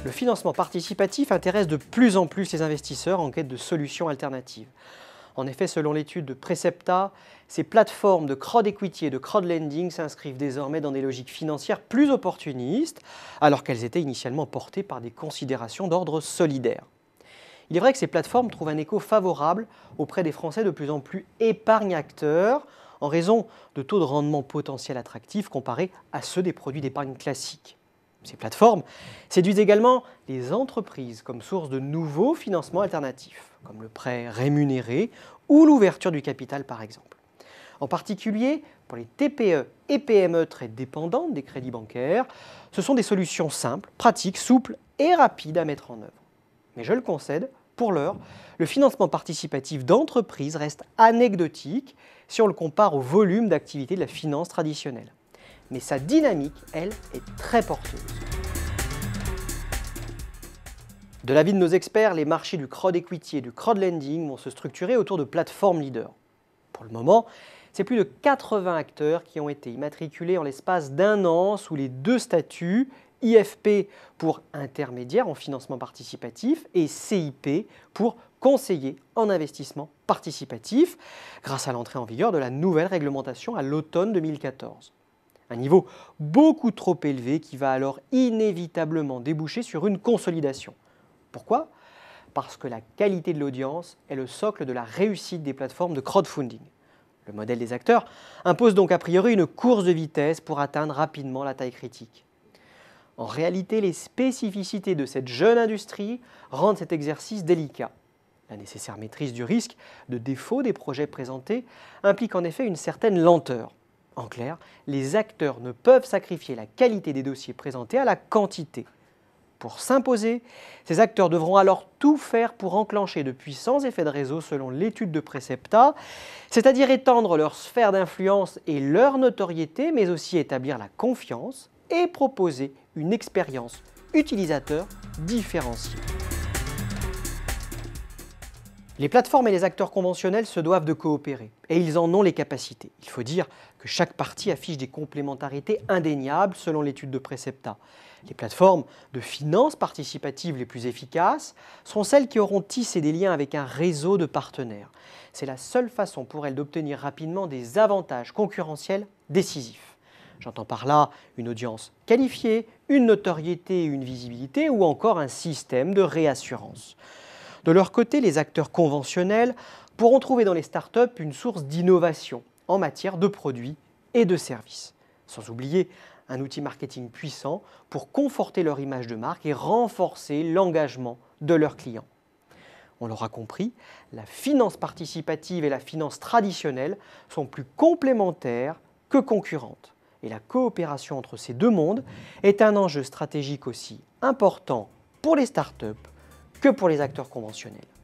Le financement participatif intéresse de plus en plus les investisseurs en quête de solutions alternatives. En effet, selon l'étude de Precepta, ces plateformes de crowd equity et de crowd lending s'inscrivent désormais dans des logiques financières plus opportunistes, alors qu'elles étaient initialement portées par des considérations d'ordre solidaire. Il est vrai que ces plateformes trouvent un écho favorable auprès des Français de plus en plus épargnateurs, en raison de taux de rendement potentiels attractifs comparés à ceux des produits d'épargne classiques. Ces plateformes séduisent également les entreprises comme source de nouveaux financements alternatifs, comme le prêt rémunéré ou l'ouverture du capital par exemple. En particulier, pour les TPE et PME très dépendantes des crédits bancaires, ce sont des solutions simples, pratiques, souples et rapides à mettre en œuvre. Mais je le concède, pour l'heure, le financement participatif d'entreprises reste anecdotique si on le compare au volume d'activité de la finance traditionnelle. Mais sa dynamique, elle, est très porteuse. De l'avis de nos experts, les marchés du crowd equity et du crowd lending vont se structurer autour de plateformes leaders. Pour le moment, c'est plus de 80 acteurs qui ont été immatriculés en l'espace d'un an sous les deux statuts, IFP pour intermédiaire en financement participatif et CIP pour conseiller en investissement participatif, grâce à l'entrée en vigueur de la nouvelle réglementation à l'automne 2014. Un niveau beaucoup trop élevé qui va alors inévitablement déboucher sur une consolidation. Pourquoi ? Parce que la qualité de l'audience est le socle de la réussite des plateformes de crowdfunding. Le modèle des acteurs impose donc a priori une course de vitesse pour atteindre rapidement la taille critique. En réalité, les spécificités de cette jeune industrie rendent cet exercice délicat. La nécessaire maîtrise du risque de défaut des projets présentés implique en effet une certaine lenteur. En clair, les acteurs ne peuvent sacrifier la qualité des dossiers présentés à la quantité. Pour s'imposer, ces acteurs devront alors tout faire pour enclencher de puissants effets de réseau selon l'étude de Precepta, c'est-à-dire étendre leur sphère d'influence et leur notoriété, mais aussi établir la confiance et proposer une expérience utilisateur différenciée. Les plateformes et les acteurs conventionnels se doivent de coopérer, et ils en ont les capacités. Il faut dire que chaque partie affiche des complémentarités indéniables selon l'étude de Precepta. Les plateformes de finances participatives les plus efficaces seront celles qui auront tissé des liens avec un réseau de partenaires. C'est la seule façon pour elles d'obtenir rapidement des avantages concurrentiels décisifs. J'entends par là une audience qualifiée, une notoriété et une visibilité, ou encore un système de réassurance. De leur côté, les acteurs conventionnels pourront trouver dans les startups une source d'innovation en matière de produits et de services. Sans oublier un outil marketing puissant pour conforter leur image de marque et renforcer l'engagement de leurs clients. On l'aura compris, la finance participative et la finance traditionnelle sont plus complémentaires que concurrentes. Et la coopération entre ces deux mondes est un enjeu stratégique aussi important pour les startups que pour les acteurs conventionnels.